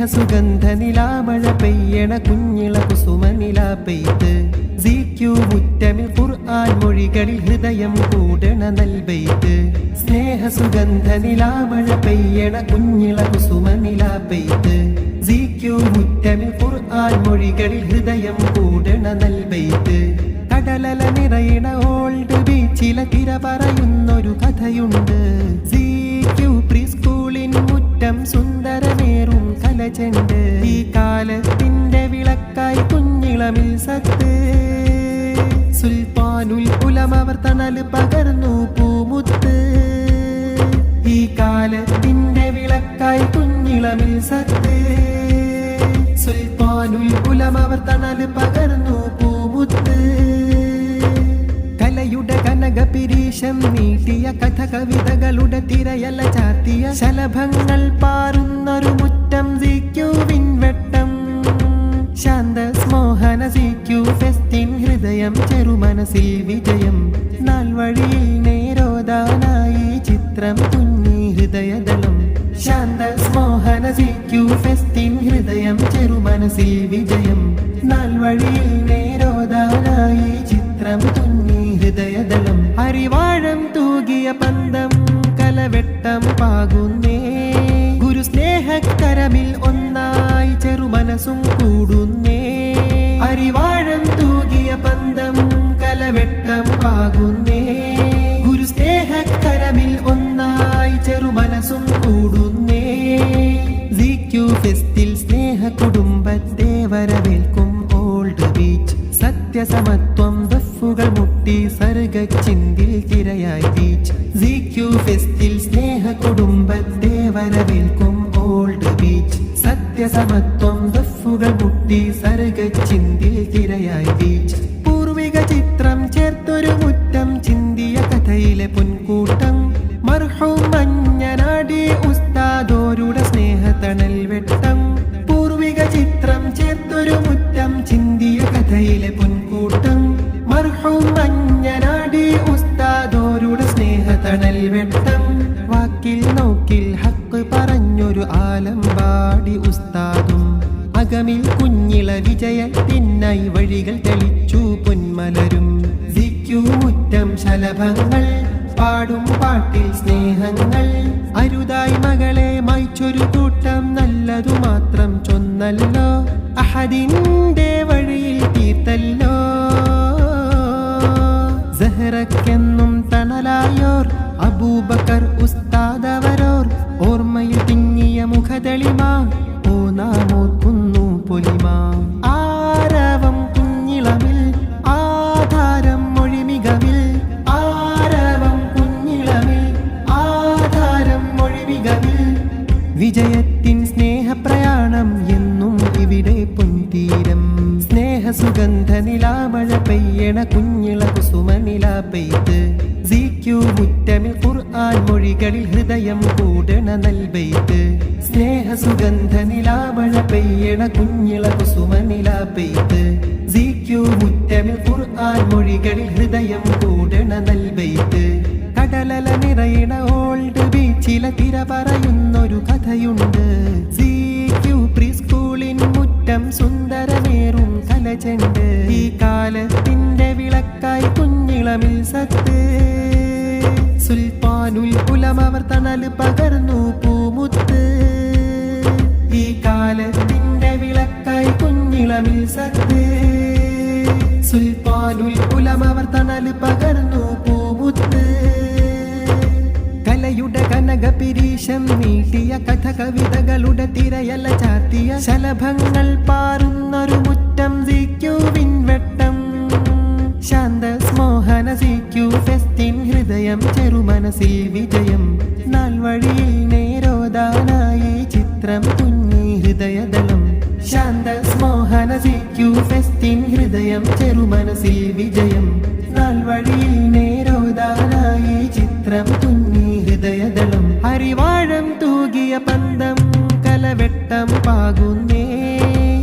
സ്നേഹസുഗന്ധ നിലാമഴ പെയ്യണ കുഞ്ഞിള കുസുമ നില പെയ്ത് മുറ്റമിൽ ഖുർആൻ മൊഴികളിൽ ഹൃദയം കൂടണ നൽബെയ്ത് സ്നേഹസുഗന്ധ നിലാമഴ പെയ്യണ കുഞ്ഞിള കുസുമ നില പെയ്ത് മുറ്റമിൽ ഖുർആൻ മൊഴികളിൽ ഹൃദയം കൂടണ നൽബെയ്ത് കടലല നിറയണ ഓൾഡ് ബീച്ചിലെ തിര പറയുന്നൊരു കഥയുണ്ട് പ്രീ സ്കൂളിൻ മുറ്റം സുന്ദരമേറും കലചെണ്ട് ഈ കാലത്തിന്റെ വിളക്കായി കുഞ്ഞിളമിൽ സത്ത് സുൽത്താനുൽ ഉലമവർ തണല് പകർന്നു പൂമുത്ത് ഈ കാലത്തിന്റെ വിളക്കായി കുഞ്ഞിളമിൽ സത്ത് സുൽത്താനുൽ ഉലമവർ തണല് പകർന്നു പൂമുത്ത് കലയുടെ കനകപിരീശം നീട്ടിയ കഥ കവിതകളുടെ തിരയല ചാർത്തിയ ശലഭങ്ങൾ പാറുന്നൊരു മുറ്റം വെട്ടം ശാന്ത സ്മോഹന ഫെസ്റ്റിൻ ഹൃദയം ചെറുമനസിൽ വിജയം നാൾവഴിയിൽ നേരോദാനായി ചിത്രം തുന്നി ഹൃദയദളം ശാന്ത സ്മോഹന ഫെസ്റ്റിൻ ഹൃദയം ചെറുമനസിൽ വിജയം നാൾവഴിയിൽ നേരോദാനായി ചിത്രം തുന്നി ഹൃദയദളം അരിവാഴം തൂകിയ പന്തം കലവെട്ടം പാകുന്നേ ഗുരു സ്നേഹക്കരമിൽ ഒന്നായി ചെറുമനസും കൂടുന്നേ അരിവാഴം തൂകിയ പന്തം കലവെട്ടം പാകുന്നേ ഗുരു സ്നേഹക്കരമിൽ ഒന്നായി ചെറുമനസും കൂടുന്നേ ഫെസ്റ്റിൽ സ്നേഹ കുടുംബത്തെ വരവേൽക്കും ഓൾഡ് ബീച്ച് സത്യസമത്വം ദഫുകൾ മുട്ടി സർഗച്ചിന്തിൽ തിരയായി ബീച്ച് ഫെസ്റ്റിൽ സ്നേഹ കുടുംബത്തെ വരവേൽക്കും ഓൾഡ് ബീച്ച് സത്യസമത്വം ദഫുകൾ മുട്ടി സർഗച്ചിന്തിൽ തിരയായി ബീച്ച് പൂർവിക ചിത്രം ചേർത്തൊരു മുറ്റം ചിന്തിയ കഥയിലെ പൊൻകൂട്ടം മർഹൂം മഞ്ഞനാടി ഉസ്താദോരുടെ സ്നേഹത്തണൽ വെട്ടം പൂർവിക ചിത്രം ചേർത്തൊരു മുറ്റം ചിന്തിയ കഥയിലെ പൊൻകൂട്ടം മർഹൂം മഞ്ഞനാടി ഉസ്താദോരുടെ സ്നേഹത്തണൽ വെട്ടം വാക്കിൽ നോക്കിൽ ഹക്ക് പറഞ്ഞൊരു ആലമ്പാടി ഉസ്താദും അകമിൽ കുഞ്ഞിള വിജയത്തിനായി വഴികൾ തെളിച്ചു പൊന്മലരും മുറ്റം ശലഭങ്ങൾ പാടും പാട്ടിൽ സ്നേഹങ്ങൾ അരുതായി മകളെ മായ്ച്ചൊരു കൂട്ടം നല്ലതു മാത്രം ചൊന്നല്ലോ അഹദിന്റെ വഴിയിൽ തീർത്തല്ലോ സഹറക്കെന്നും തണലായോർ അബൂബക്കർ ഉസ്താദവരോർ ഓർമ്മയിൽ തിങ്ങിയ മുഖതെളിമ ഓ നാമോർക്കുന്നു പൊലിമ ആരവം കുഞ്ഞിളമിൽ ആധാരം മൊഴിമികവിൽ ആരവം കുഞ്ഞിളമിൽ ആധാരം മൊഴിമികവിൽ വിജയത്തിൻ സ്നേഹപ്രയാണം എന്നും ഇവിടെ പൊൻതീരം സ്നേഹസുഗന്ധ നിലാമഴ പെയ്യണ കുഞ്ഞിള കുസുമ നില പെയ്ത് മുറ്റമിൽ ഖുർആൻ മൊഴികളിൽ ഹൃദയം കൂടണ നൽബെയ്ത് സ്നേഹസുഗന്ധ നിലാമഴ പെയ്യണ കുഞ്ഞിള കുസുമ നില പെയ്ത് മുറ്റമിൽ ഖുർആൻ മൊഴികളിൽ ഹൃദയം കൂടണ നൽബെയ്ത് കടലല നിറയണ ഓൾഡ് ബീച്ചിലെ തിര പറയുന്നൊരു കഥയുണ്ട് പ്രീ സ്കൂളിൻ മുറ്റം സുന്ദരമേറും കലചെണ്ട് ഈ കാലത്തിന്റെ വിളക്കായി കുഞ്ഞിളമിൽ സത്ത് സുൽത്താനുൽ ഉലമവർ തണല് പകർന്നു പൂമുത്ത് ഈ കാലത്തിന്റെ വിളക്കായി കുഞ്ഞിളമിൽ സത്ത് സുൽത്താനുൽ ഉലമവർ തണല് പകർന്നു പൂമുത്ത് കലയുടെ കനകപിരീശം നീട്ടിയ കഥ കവിതകളുടെ തിരയല ചാർത്തിയ ശലഭങ്ങൾ പാറുന്നൊരു മുറ്റം വെട്ടം ശാന്ത സ്മോഹന ഫെസ്റ്റിൻ ഹൃദയം ചെറുമനസിൽ വിജയം നാൾവഴിയിൽ നേരോദാനായി ചിത്രം തുന്നി ഹൃദയദളം ശാന്ത സ്മോഹന ഫെസ്റ്റിൻ ഹൃദയം ചെറുമനസിൽ വിജയം നാൾവഴിയിൽ നേരോദാനായി ചിത്രം തുന്നി ഹൃദയദളം അരിവാഴം തൂകിയ പന്തം കലവെട്ടം പാകുന്നേ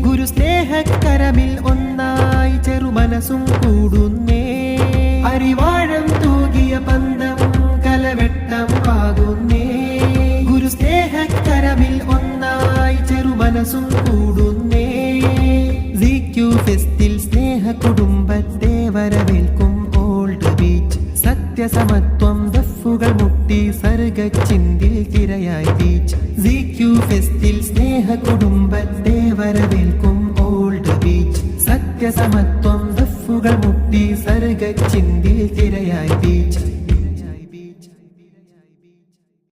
ഗുരു സ്നേഹക്കരമിൽ ഒന്നായി ചെറുമനസും കൂടുന്നേ അരിവാഴം തൂകിയ പന്തം കലവെട്ടം പാകുന്നേ ഗുരു സ്നേഹക്കരമിൽ ഒന്നായി ചെറുമനസും മുട്ടി സർഗച്ചിന്തിൽ തിരയായി ബീച്ച് ZQ ഫെസ്റ്റിൽ സ്നേഹ കുടുംബത്തെ വരവേൽക്കും ഓൾഡ് ബീച്ച് സത്യസമത്വം ദഫുകൾ മുട്ടി സർഗച്ചിന്തിൽ തിരയായി ബീച്ച്